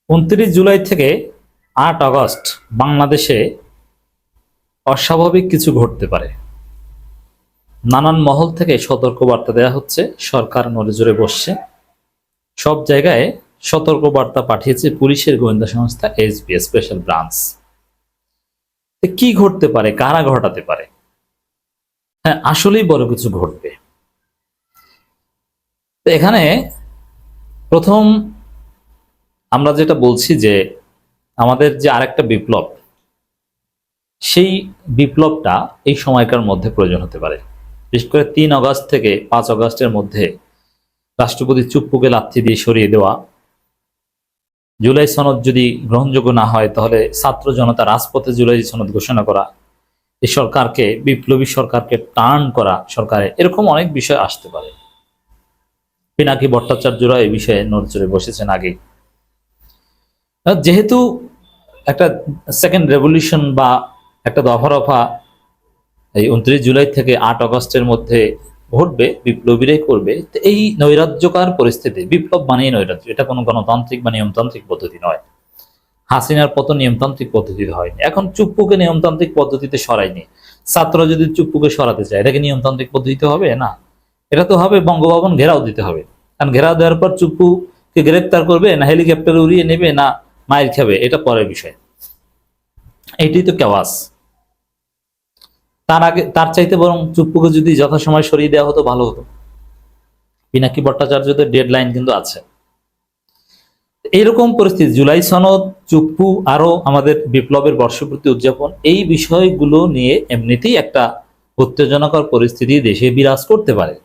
29 জুলাই থেকে 8 আগস্ট বাংলাদেশে অস্বাভাবিক কিছু ঘটতে পারে। নানান মহল থেকে সতর্কবার্তা দেওয়া হচ্ছে, সরকার নড়েচড়ে বসছে। সব জায়গায় সতর্কবার্তা পাঠিয়েছে পুলিশের গোয়েন্দা সংস্থা এসবি, স্পেশাল ব্রাঞ্চ। কি ঘটতে পারে, কারা ঘটাতে পারে? হ্যাঁ, আসলেই বড় কিছু ঘটবে। তো এখানে প্রথম আমরা যেটা বলছি যে আমাদের যে আরেকটা বিপ্লব, সেই বিপ্লবটা এই সময়কার মধ্যে প্রয়োজন হতে পারে। বিশেষ করে 3 আগস্ট থেকে 5 আগস্টের মধ্যে রাষ্ট্রপতি চুপ্পুকে লাথি দিয়ে সরিয়ে দেওয়া, জুলাই সনদ যদি গ্রহণযোগ্য না হয় তাহলে ছাত্র জনতা রাজপথে জুলাই সনদ ঘোষণা করা, এই সরকারকে, বিপ্লবী সরকারকে টার্ন করা সরকারে, এরকম অনেক বিষয় আসতে পারে। পিনাকি ভট্টাচার্যরা এই বিষয়ে নড়চড়ে বসেছেন আগে। যেহেতু একটা সেকেন্ড রেভলিউশন বা একটা দফা রফা এই 29 জুলাই থেকে 8 আগস্টের মধ্যে ঘটবে, বিপ্লবীরাই করবে। তো এই নৈরাজ্যকার পরিস্থিতি, বিপ্লব মানেই নৈরাজ্য, এটা কোনো গণতান্ত্রিক বা নিয়মতান্ত্রিক পদ্ধতি নয়। হাসিনার পতন নিয়মতান্ত্রিক পদ্ধতিতে হয়নি, এখন চুপ্পুকে নিয়মতান্ত্রিক পদ্ধতিতে সরায়নি। ছাত্ররা যদি চুপ্পুকে সরাতে চায়, এটাকে নিয়মতান্ত্রিক পদ্ধতিতে হবে না, এটা তো হবে বঙ্গভবন ঘেরাও দিতে হবে। কারণ ঘেরাও দেওয়ার পর চুপ্পুকে গ্রেপ্তার করবে না হেলিকপ্টারে উড়িয়ে নেবে না মাইর খাবে, এটা পরের বিষয়। এইটাই তো কেওয়াস। তার আগে, তার চাইতে বরং চুপ্পুকে যদি যথাসময় সরিয়ে দেওয়া হতো ভালো হতো। পিনাকি ভট্টাচার্যদের ডেডলাইন কিন্তু আছে। এইরকম পরিস্থিতি, জুলাই সনদ, চুপ্পু, আরো আমাদের বিপ্লবের বর্ষপূর্তি উদযাপন, এই বিষয়গুলো নিয়ে এমনিতেই একটা উত্তেজনাকর পরিস্থিতি দেশে বিরাজ করতে পারে।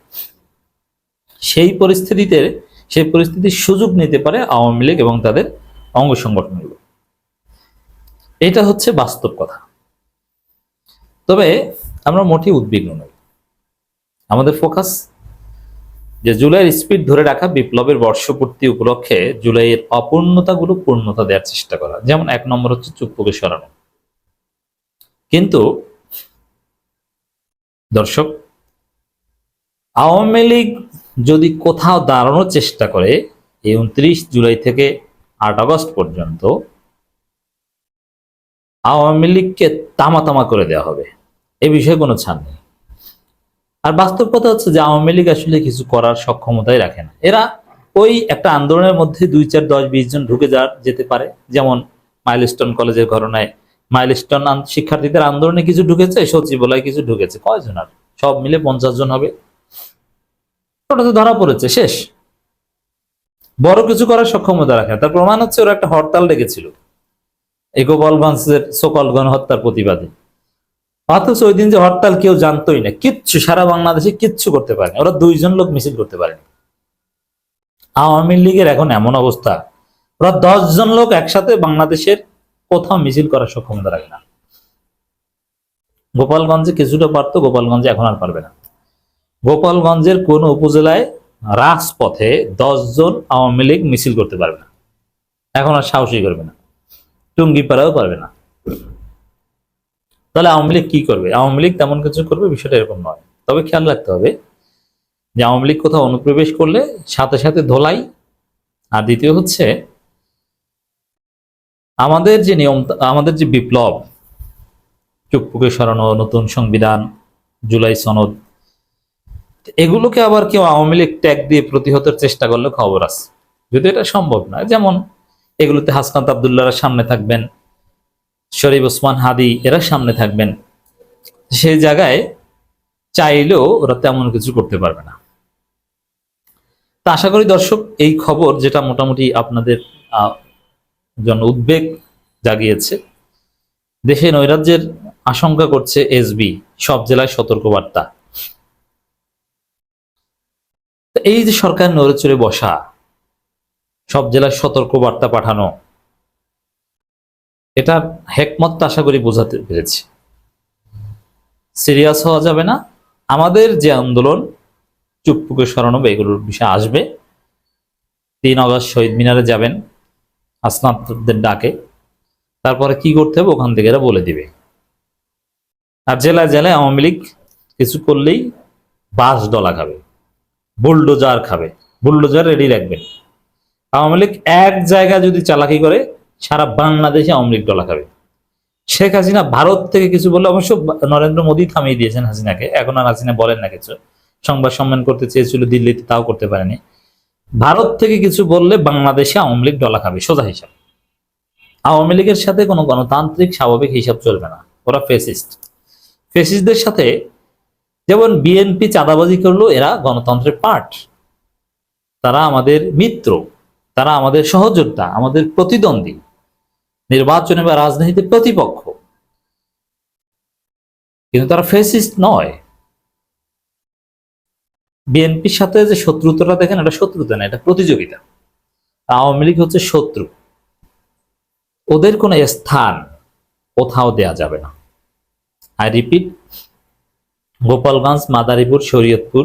সেই পরিস্থিতির সুযোগ নিতে পারে আওয়ামী লীগ এবং তাদের অঙ্গ সংগঠনগুলো। এটা হচ্ছে বাস্তব কথা। তবে আমরা মোটেই উদ্বিগ্ন নই। আমাদের ফোকাস যে জুলাইয়ের স্পিড ধরে রাখা, বিপ্লবের বর্ষপূর্তি উপলক্ষে জুলাইয়ের অপূর্ণতাগুলো পূর্ণতা দেওয়ার চেষ্টা করা। যেমন 1 নম্বর হচ্ছে চুপ্পুকে সরানো। কিন্তু দর্শক, আওয়ামী লীগ যদি কোথাও দাঁড়ানোর চেষ্টা করে এই 29 জুলাই থেকে 8 আগস্ট পর্যন্ত, আওয়ামী লীগকে তামা করে দেওয়া হবে, এ বিষয়ে কোনো ছাড় নেই। আর বাস্তব কথা হচ্ছে যে আওয়ামী লীগ আসলে কিছু করার সক্ষমতাই রাখে না। এরা ওই একটা আন্দোলনের মধ্যে 2, 4, 10, 20 জন ঢুকে যেতে পারে। যেমন মাইলস্টোন কলেজের ঘটনায় মাইলস্টোন শিক্ষার্থীদের আন্দোলনে কিছু ঢুকেছে, সচিবালয়ে কিছু ঢুকেছে, কয়জন? আর সব মিলে 50 জন হবে। ওটা তো ধরা পড়েছে, শেষ। বড় কিছু করার সক্ষমতা রাখে না। তার প্রমাণ হচ্ছে ওরা একটা হরতাল ডেকেছিল এই গোপালগঞ্জের সকল গণহত্যার প্রতিবাদে। অথচ ওই দিন যে হরতাল কেউ জানতোই না, কিচ্ছু, সারা বাংলাদেশে কিচ্ছু করতে পারেনি। ওরা 2 জন লোক মিছিল করতে পারেনি। আওয়ামী লীগের এখন এমন অবস্থা, ওরা 10 জন লোক একসাথে বাংলাদেশের কোথাও মিছিল করার সক্ষমতা রাখে না। গোপালগঞ্জে কিছুটা পারতো, গোপালগঞ্জে এখন আর পারবে না। গোপালগঞ্জের কোন উপজেলায় রাজপথে 10 জন আওয়ামী লীগ মিছিল করতে পারবে না, এখন আর সাহসী করবে না। টুঙ্গিপাড়াও পারবে না। তাহলে আওয়ামী লীগ কি করবে? আওয়ামী লীগ তেমন কিছু করবে বিষয়টা এরকম নয়। তবে খেয়াল রাখতে হবে যে আওয়ামী লীগ কোথাও অনুপ্রবেশ করলে সাথে সাথে ধোলাই। আর দ্বিতীয় হচ্ছে আমাদের যে নিয়ম, আমাদের যে বিপ্লব, চুপ্পুকে সরানো, নতুন সংবিধান, জুলাই সনদ, এগুলোকে আবার কেউ আওয়ামী লীগ ট্যাগ দিয়ে প্রতিহতের চেষ্টা করলে খবর আছে, যদি এটা সম্ভব নয়। যেমন এগুলোতে হাসনাত আবদুল্লাহরা সামনে থাকবেন, শরীফ ওসমান হাদি এরা সামনে থাকবেন। সেই জায়গায় চাইলেও ওরা তেমন কিছু করতে পারবে না। তা আশা করি দর্শক, এই খবর যেটা মোটামুটি আপনাদের জন্য উদ্বেগ জাগিয়েছে, দেশে নৈরাজ্যের আশঙ্কা করছে এসবি, সব জেলায় সতর্কবার্তা। এই যে সরকার নড়েচড়ে বসা, সব জেলায় সতর্কবার্তা পাঠানো, এটার হেকমত আশা করি বোঝাতে পেরেছি। সিরিয়াস হওয়া যাবে না। আমাদের যে আন্দোলন, চুপ্পুকে সরানো, এগুলোর বিষয় আসবে। 3 আগস্ট শহীদ মিনারে যাবেন হাসনাতদের ডাকে, তারপরে কি করতে হবে ওখান থেকে এরা বলে দিবে। আর জেলায় জেলায় আওয়ামী লীগ কিছু করলেই বাস ডলা খাবে, বুলডোজার খাবে। বুলডোজার রেডি রাখবেন, আওয়ামী লীগ এক জায়গায় যদি চালাকি করে সারা বাংলাদেশে আওয়ামী লীগ ডলা খাবে। শেখ হাসিনা ভারত থেকে কিছু বললে, অবশ্য নরেন্দ্র মোদী থামিয়ে দিয়েছেন হাসিনাকে, এখন আর হাসিনা বলেন না কিছু। সংবাদ সম্মেলন করতে চেয়েছিল দিল্লিতে, তাও করতে পারেনি। ভারত থেকে কিছু বললে বাংলাদেশে আওয়ামী লীগ ডলা খাবে, সোজা হিসাব। আওয়ামী লীগের সাথে কোনো গণতান্ত্রিক স্বাভাবিক হিসাব চলবে না, ওরা ফেসিস্ট। ফেসিস্টদের সাথে যেমন বিএনপি চাঁদাবাজি করলো, এরা গণতন্ত্রের পার্ট, তারা আমাদের মিত্র, তারা আমাদের সহযোদ্ধা, আমাদের প্রতিদ্বন্দ্বী, নির্বাচনে বা রাজনীতিতে প্রতিপক্ষ, কিন্তু তারা ফেসিস্ট নয়। বিএনপির সাথে যে শত্রুতাটা দেখেন, এটা শত্রুতা না, এটা প্রতিযোগিতা। আওয়ামী লীগ হচ্ছে শত্রু, ওদের কোনো স্থান কোথাও দেয়া যাবে না। আই রিপিট, গোপালগঞ্জ, মাদারীপুর, শরীয়তপুর,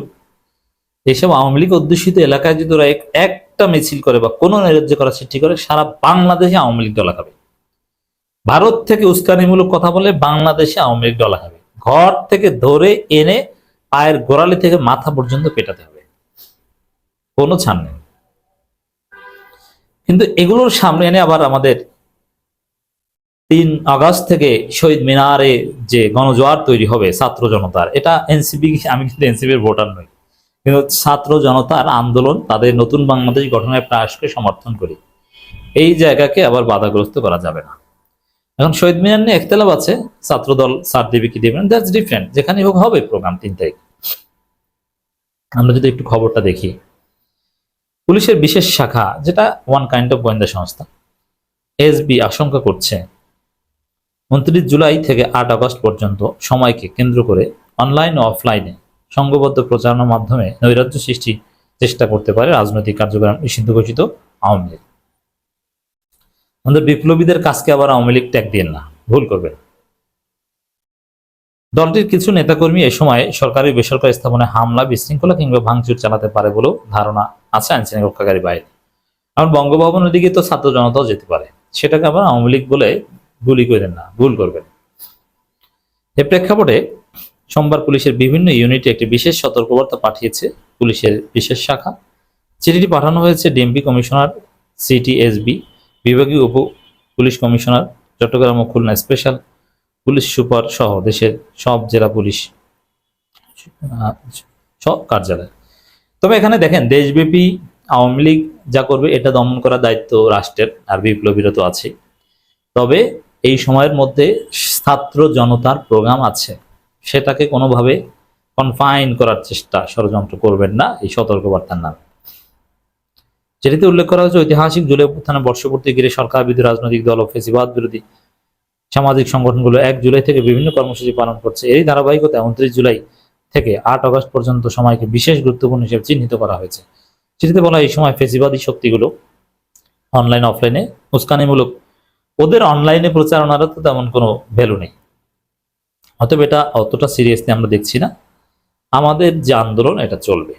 এইসব আওয়ামী লীগ অধ্যুষিত এলাকায় যদি ওরা একটা মিছিল করে বা কোনো নৈরাজ্য করার সৃষ্টি করে, সারা বাংলাদেশে আওয়ামী লীগ ডলা খাবে। ভারত থেকে উস্কানিমূলক কথা বলে বাংলাদেশে আওয়ামী লীগ ডলা খাবে। ঘর থেকে ধরে এনে পায়ের গোড়ালি থেকে মাথা পর্যন্ত পেটাতে হবে, কোনো ছাড় নেই। কিন্তু এগুলোর সামনে এনে আবার আমাদের 3 আগস্ট থেকে শহীদ মিনারে যে গণজোয়ার তৈরি হবে ছাত্র জনতার, এটা এনসিপি, আমি কিন্তু এনসিপির ভোটার নই, কিন্তু ছাত্র জনতার আন্দোলন, তাদের নতুন বাংলাদেশ গঠনের প্রয়াসকে সমর্থন করি। এই জায়গাকে আবার বাধাগ্রস্ত করা যাবে না। এখন শহীদ মিনার নিয়ে একতলাপ আছে, ছাত্র দল ছাড় দেবে কি দেবে না, দ্যাটস ডিফারেন্ট। যেখানে হোক হবে প্রোগ্রাম 3 তারিখ। আমরা যদি একটু খবরটা দেখি, পুলিশের বিশেষ শাখা, যেটা ওয়ান কাইন্ড অফ গোয়েন্দা সংস্থা, এসবি আশঙ্কা করছে 29 জুলাই থেকে 8 আগস্ট পর্যন্ত সময়কে কেন্দ্র করে অনলাইন ও অফলাইনে সংঘবদ্ধ প্রচারণার মাধ্যমে নৈরাজ্য সৃষ্টি চেষ্টা করতে পারে রাজনৈতিক কার্যক্রম নিষিদ্ধ ঘোষিত আওয়ামী লীগ। আমাদের বিপ্লবীদের কাজকে আবার আওয়ামী লীগ ট্যাগ দিয়েন না, ভুল করবেন। দলটির কিছু নেতাকর্মী এ সময় সরকারি বেসরকারি স্থাপনায় হামলা, বিশৃঙ্খলা কিংবা ভাঙচুর চালাতে পারে বলেও ধারণা আছে আইনশৃঙ্খলা রক্ষাকারী বাহিনী। আর বঙ্গভবনের দিকে তো ছাত্র জনতাও যেতে পারে, সেটাকে আবার আওয়ামী লীগ বলে গুলি করেন না, ভুল করবেন। এ প্রেক্ষাপটে সোমবার পুলিশের বিভিন্ন ইউনিটে একটি বিশেষ সতর্কবার্তা পাঠিয়েছে পুলিশের বিশেষ শাখা। চিঠিটি পাঠানো হয়েছে ডিএমপি কমিশনার, সিটিএসবি, বিভাগীয় উপ পুলিশ কমিশনার, চট্টগ্রাম ও খুলনা স্পেশাল পুলিশ সুপার সহ দেশের সব জেলা পুলিশ সব কার্যালয়। তবে এখানে দেখেন, দেশব্যাপী আওয়ামী লীগ যা করবে এটা দমন করার দায়িত্ব রাষ্ট্রের, আর বিপ্লবীরা তো আছে। তবে এই সময়ের মধ্যে ছাত্র জনতার প্রোগ্রাম আছে, সেটাকে কোনোভাবে কনফাইন করার চেষ্টা, ষড়যন্ত্র করবেন না, এই সতর্কবার্তার নামে। যেটিতে উল্লেখ করা হয়েছে, ঐতিহাসিক জুলাই অভ্যুত্থানের বর্ষপূর্তি ঘিরে সরকার বিরোধী রাজনৈতিক দল ও ফ্যাসিবাদ বিরোধী সামাজিক সংগঠনগুলো 1 জুলাই থেকে বিভিন্ন কর্মসূচি পালন করছে। এই ধারাবাহিকতায় 29 জুলাই থেকে 8 আগস্ট পর্যন্ত সময়কে বিশেষ গুরুত্বপূর্ণ হিসেবে চিহ্নিত করা হয়েছে। চিঠিতে বলা, এই সময় ফ্যাসিবাদী শক্তিগুলো অনলাইন অফলাইনে উস্কানিমূলক, ওদের অনলাইনে প্রচারণার তো তেমন কোনো ভ্যালু নেই, অতএব এটা অতটা সিরিয়াসলি আমরা দেখছি না। আমাদের যে আন্দোলন, এটা চলবে।